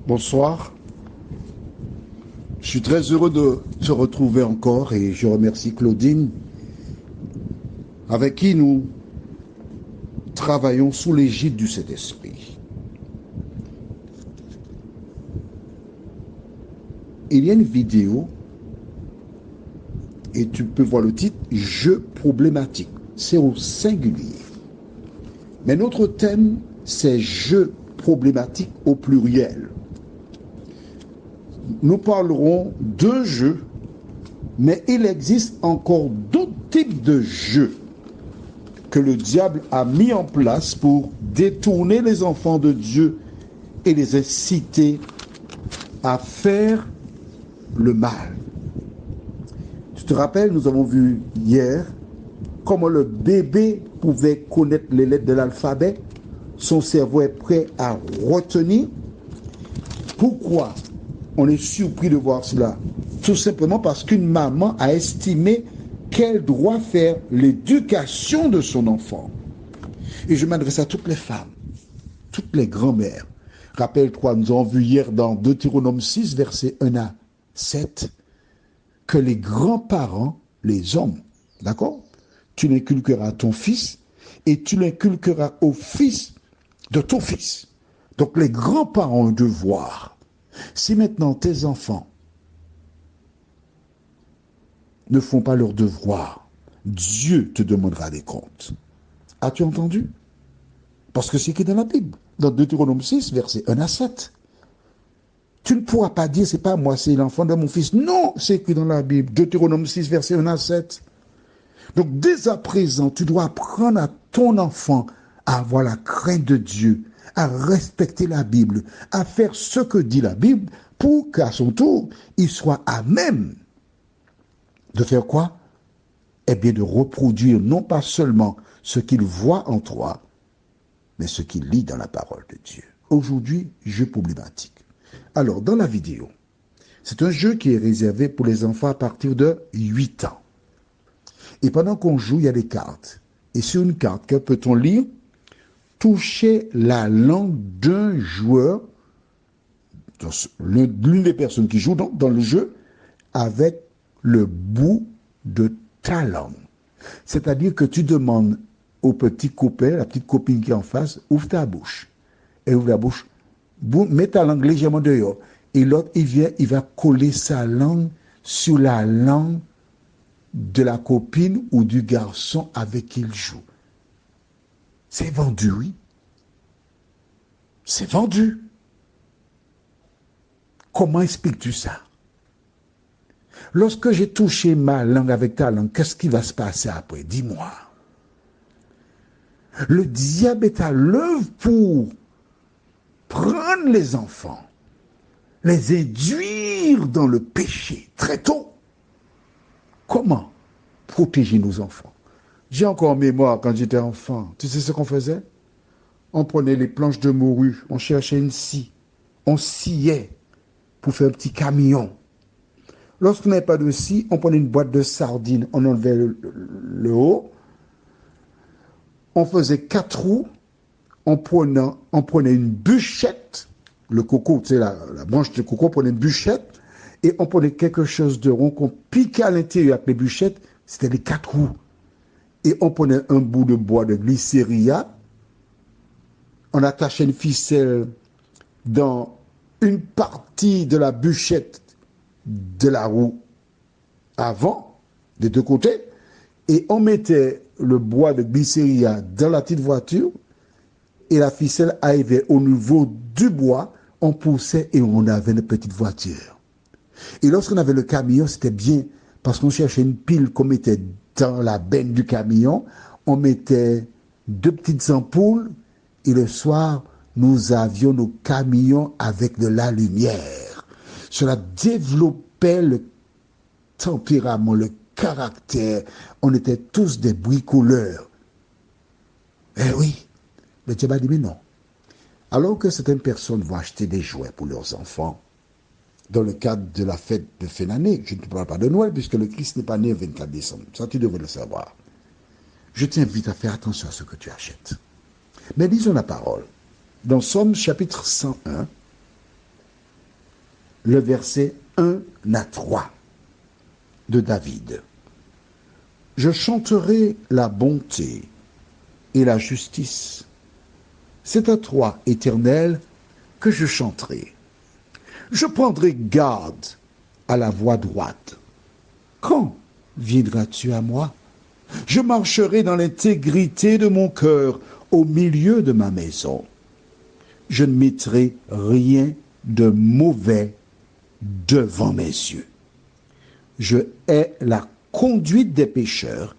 Bonsoir. Je suis très heureux de te retrouver encore et je remercie Claudine avec qui nous travaillons sous l'égide du Saint-Esprit. Il y a une vidéo et tu peux voir le titre « Jeu problématique ». C'est au singulier. Mais notre thème, c'est « Jeu problématique » au pluriel. Nous parlerons d'un jeu, mais il existe encore d'autres types de jeux que le diable a mis en place pour détourner les enfants de Dieu et les inciter à faire le mal. Tu te rappelles, nous avons vu hier comment le bébé pouvait connaître les lettres de l'alphabet, son cerveau est prêt à retenir. Pourquoi on est surpris de voir cela? Tout simplement parce qu'une maman a estimé qu'elle doit faire l'éducation de son enfant. Et je m'adresse à toutes les femmes, toutes les grand-mères. Rappelle-toi, nous avons vu hier dans Deutéronome 6, versets 1 à 7, que les grands-parents, les hommes, d'accord, tu l'inculqueras à ton fils et tu l'inculqueras au fils de ton fils. Donc les grands-parents ont un devoir. Si maintenant tes enfants ne font pas leur devoir, Dieu te demandera des comptes. As-tu entendu? Parce que c'est écrit dans la Bible, dans Deutéronome 6, versets 1 à 7. Tu ne pourras pas dire, c'est pas moi, c'est l'enfant de mon fils. Non, c'est écrit dans la Bible, Deutéronome 6, versets 1 à 7. Donc dès à présent, tu dois apprendre à ton enfant à avoir la crainte de Dieu, à respecter la Bible, à faire ce que dit la Bible pour qu'à son tour, il soit à même de faire quoi? Eh bien, de reproduire non pas seulement ce qu'il voit en toi, mais ce qu'il lit dans la parole de Dieu. Aujourd'hui, jeu problématique. Alors, dans la vidéo, c'est un jeu qui est réservé pour les enfants à partir de 8 ans. Et pendant qu'on joue, il y a des cartes. Et sur une carte, que peut-on lire? Toucher la langue d'un joueur, l'une des personnes qui joue donc dans le jeu, avec le bout de ta langue. C'est-à-dire que tu demandes au petit copain, la petite copine qui est en face, ouvre ta bouche. Elle ouvre la bouche, mets ta langue légèrement dehors. Et l'autre, il vient, il va coller sa langue sur la langue de la copine ou du garçon avec qui il joue. C'est vendu, oui. C'est vendu. Comment expliques-tu ça? Lorsque j'ai touché ma langue avec ta langue, qu'est-ce qui va se passer après? Dis-moi. Le diable est à l'œuvre pour prendre les enfants, les induire dans le péché très tôt. Comment protéger nos enfants? J'ai encore en mémoire quand j'étais enfant. Tu sais ce qu'on faisait? On prenait les planches de morue, on cherchait une scie, on sciait pour faire un petit camion. Lorsqu'on n'avait pas de scie, on prenait une boîte de sardines, on enlevait le haut, on faisait 4 trous, on prenait une bûchette, le coco, tu sais, la branche de coco, on prenait une bûchette, et on prenait quelque chose de rond qu'on piquait à l'intérieur avec les bûchettes, c'était les 4 trous. Et on prenait un bout de bois de glycéria, on attachait une ficelle dans une partie de la bûchette de la roue avant, des deux côtés, et on mettait le bois de glycéria dans la petite voiture, et la ficelle arrivait au niveau du bois, on poussait et on avait une petite voiture. Et lorsqu'on avait le camion, c'était bien, parce qu'on cherchait une pile qu'on mettait dans la benne du camion, on mettait 2 petites ampoules, et le soir, nous avions nos camions avec de la lumière. Cela développait le tempérament, le caractère. On était tous des bricoleurs. Eh oui, le diable a dit, mais non. Alors que certaines personnes vont acheter des jouets pour leurs enfants, dans le cadre de la fête de fin d'année, je ne te parle pas de Noël, puisque le Christ n'est pas né le 24 décembre. Ça, tu devrais le savoir. Je t'invite à faire attention à ce que tu achètes. Mais lisons la parole. Dans Somme chapitre 101, le verset 1 à 3 de David. Je chanterai la bonté et la justice. C'est à toi, Éternel, que je chanterai. Je prendrai garde à la voie droite. Quand viendras-tu à moi? Je marcherai dans l'intégrité de mon cœur au milieu de ma maison. Je ne mettrai rien de mauvais devant mes yeux. Je hais la conduite des pécheurs.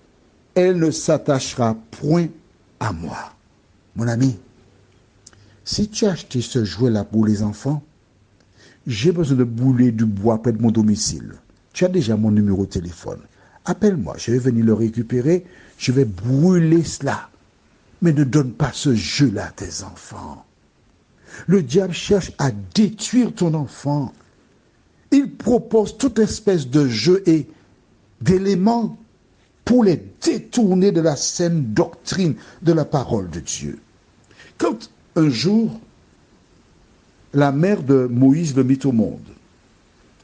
Elle ne s'attachera point à moi. Mon ami, si tu as acheté ce jouet-là pour les enfants, j'ai besoin de brûler du bois près de mon domicile. Tu as déjà mon numéro de téléphone. Appelle-moi, je vais venir le récupérer, je vais brûler cela. Mais ne donne pas ce jeu-là à tes enfants. Le diable cherche à détruire ton enfant. Il propose toute espèce de jeu et d'éléments pour les détourner de la saine doctrine de la parole de Dieu. Quand un jour, la mère de Moïse le mit au monde,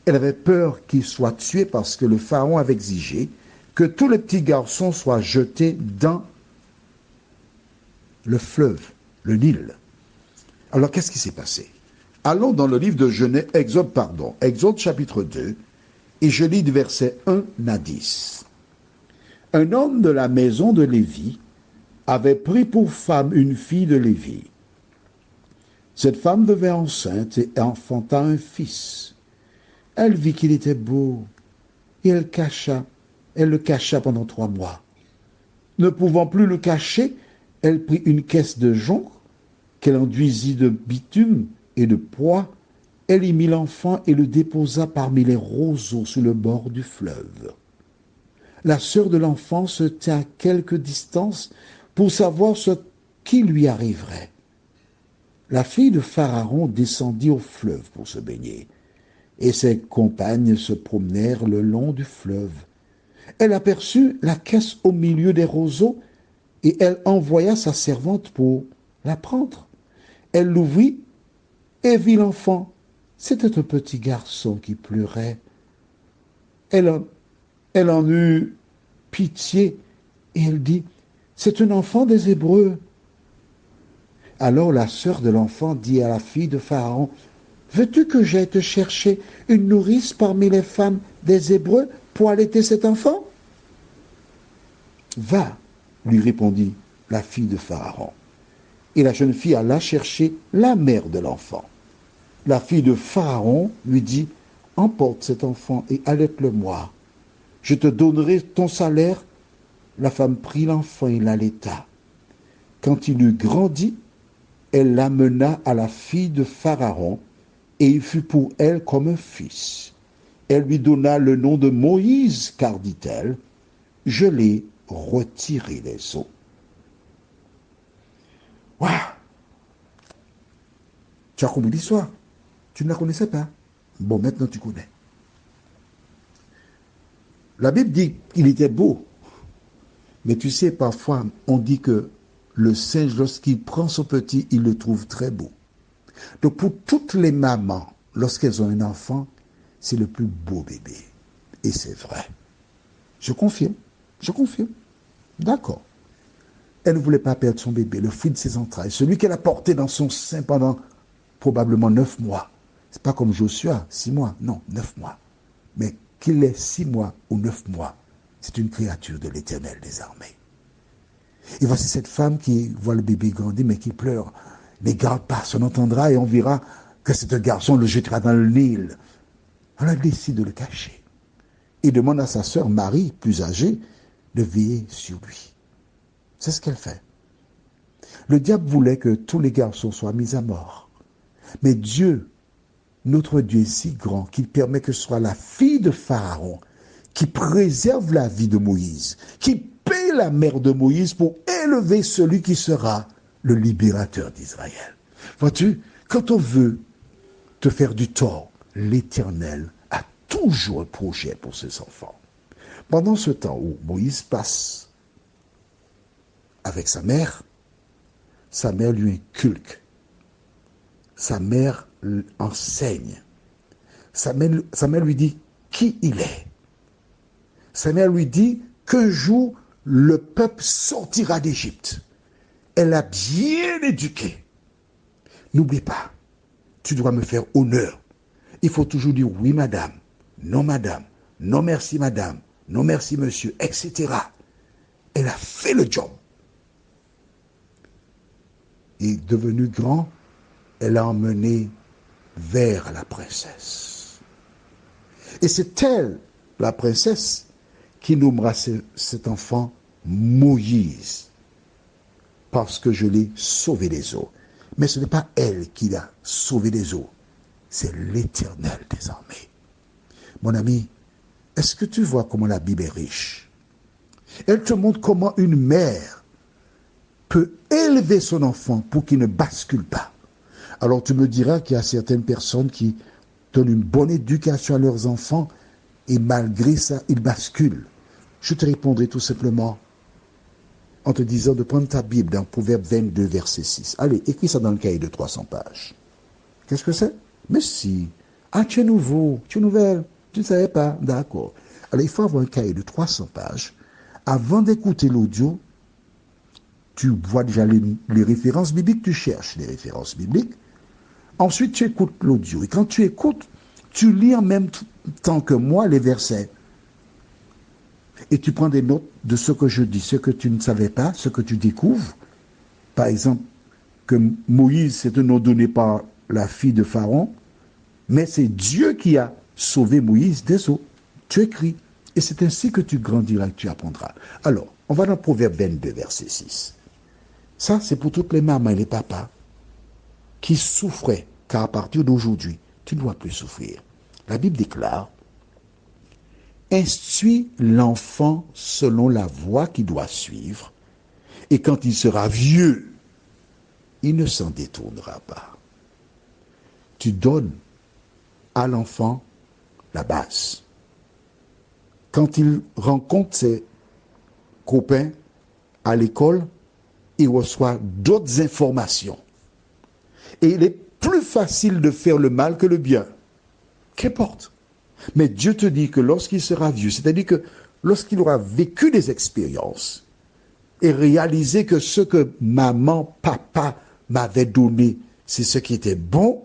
elle avait peur qu'il soit tué parce que le pharaon avait exigé que tous les petits garçons soient jetés dans le fleuve, le Nil. Alors qu'est-ce qui s'est passé? Allons dans le livre de Genèse, Exode chapitre 2, et je lis du verset 1 à 10. Un homme de la maison de Lévi avait pris pour femme une fille de Lévi. Cette femme devint enceinte et enfanta un fils. Elle vit qu'il était beau, et elle le cacha pendant 3 mois. Ne pouvant plus le cacher, elle prit une caisse de jonc qu'elle enduisit de bitume et de pois. Elle y mit l'enfant et le déposa parmi les roseaux sur le bord du fleuve. La sœur de l'enfant se tint à quelque distance pour savoir ce qui lui arriverait. La fille de Pharaon descendit au fleuve pour se baigner, et ses compagnes se promenèrent le long du fleuve. Elle aperçut la caisse au milieu des roseaux, et elle envoya sa servante pour la prendre. Elle l'ouvrit et vit l'enfant. C'était un petit garçon qui pleurait. Elle en eut pitié, et elle dit, « C'est un enfant des Hébreux. » Alors la sœur de l'enfant dit à la fille de Pharaon, « Veux-tu que j'aille te chercher une nourrice parmi les femmes des Hébreux pour allaiter cet enfant ?» « Va, lui répondit la fille de Pharaon. Et la jeune fille alla chercher la mère de l'enfant. La fille de Pharaon lui dit, « Emporte cet enfant et allaite-le-moi. Je te donnerai ton salaire. » La femme prit l'enfant et l'allaita. Quand il eut grandi, elle l'amena à la fille de Pharaon, et il fut pour elle comme un fils. Elle lui donna le nom de Moïse, car, dit-elle, « Je l'ai retiré des eaux. » Waouh! Tu as compris l'histoire? Tu ne la connaissais pas? Bon, maintenant tu connais. La Bible dit qu'il était beau. Mais tu sais, parfois, on dit que le singe, lorsqu'il prend son petit, il le trouve très beau. Donc, pour toutes les mamans, lorsqu'elles ont un enfant, c'est le plus beau bébé. Et c'est vrai. Je confirme. D'accord. Elle ne voulait pas perdre son bébé, le fruit de ses entrailles, celui qu'elle a porté dans son sein pendant probablement 9 mois. C'est pas comme Joshua, 6 mois, non, 9 mois. Mais qu'il ait 6 mois ou 9 mois, c'est une créature de l'Éternel des armées. Et voici cette femme qui voit le bébé grandir, mais qui pleure. Mais garde pas, on entendra et on verra que ce garçon le jettera dans le Nil. Alors elle décide de le cacher. Et demande à sa sœur Marie, plus âgée, de veiller sur lui. C'est ce qu'elle fait. Le diable voulait que tous les garçons soient mis à mort. Mais Dieu, notre Dieu est si grand qu'il permet que ce soit la fille de Pharaon qui préserve la vie de Moïse, qui paie la mère de Moïse pour élever celui qui sera le libérateur d'Israël. Vois-tu, quand on veut te faire du tort, l'Éternel a toujours un projet pour ses enfants. Pendant ce temps où Moïse passe avec sa mère lui inculque, sa mère enseigne Samuel lui dit qui il est. Samuel lui dit qu'un jour, le peuple sortira d'Égypte. Elle a bien éduqué. N'oublie pas, tu dois me faire honneur. Il faut toujours dire oui madame, non merci madame, non merci monsieur, etc. Elle a fait le job. Et devenue grand, elle a emmené vers la princesse. Et c'est elle, la princesse, qui nommera cet enfant Moïse, parce que je l'ai sauvé des eaux. Mais ce n'est pas elle qui l'a sauvé des eaux, c'est l'Éternel des armées. Mon ami, est-ce que tu vois comment la Bible est riche? Elle te montre comment une mère peut élever son enfant pour qu'il ne bascule pas. Alors tu me diras qu'il y a certaines personnes qui donnent une bonne éducation à leurs enfants et malgré ça, ils basculent. Je te répondrai tout simplement en te disant de prendre ta Bible dans Proverbe 22, verset 6. Allez, écris ça dans le cahier de 300 pages. Qu'est-ce que c'est? Mais si. Ah, tu es nouveau, tu es nouvelle, tu ne savais pas. D'accord. Alors, il faut avoir un cahier de 300 pages. Avant d'écouter l'audio, tu vois déjà les références bibliques, tu cherches les références bibliques. Ensuite, tu écoutes l'audio. Et quand tu écoutes, tu lis en même temps que moi les versets. Et tu prends des notes de ce que je dis, ce que tu ne savais pas, ce que tu découvres. Par exemple, que Moïse, c'est un nom donné par la fille de Pharaon, mais c'est Dieu qui a sauvé Moïse des eaux. Tu écris. Et c'est ainsi que tu grandiras et que tu apprendras. Alors, on va dans Proverbe 22, verset 6. Ça, c'est pour toutes les mamans et les papas qui souffraient, car à partir d'aujourd'hui, tu ne dois plus souffrir. La Bible déclare: instruis l'enfant selon la voie qu'il doit suivre, et quand il sera vieux, il ne s'en détournera pas. Tu donnes à l'enfant la base. Quand il rencontre ses copains à l'école, il reçoit d'autres informations. Et il est plus facile de faire le mal que le bien. Qu'importe. Mais Dieu te dit que lorsqu'il sera vieux, c'est-à-dire que lorsqu'il aura vécu des expériences et réalisé que ce que maman, papa m'avaient donné, c'est ce qui était bon,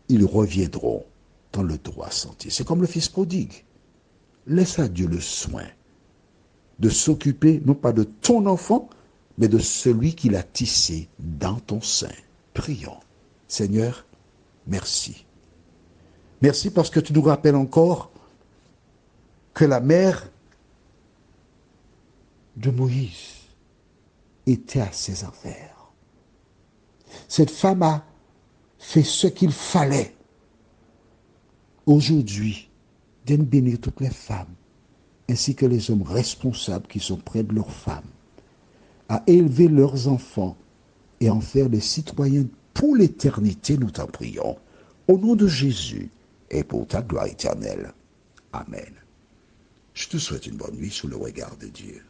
ils reviendront dans le droit sentier. C'est comme le fils prodigue. Laisse à Dieu le soin de s'occuper non pas de ton enfant, mais de celui qu'il a tissé dans ton sein. Prions. Seigneur, merci. Merci parce que tu nous rappelles encore que la mère de Moïse était à ses affaires. Cette femme a fait ce qu'il fallait. Aujourd'hui, viens bénir toutes les femmes, ainsi que les hommes responsables qui sont près de leurs femmes, à élever leurs enfants et en faire des citoyens pour l'éternité, nous t'en prions. Au nom de Jésus et pour ta gloire éternelle. Amen. Je te souhaite une bonne nuit sous le regard de Dieu.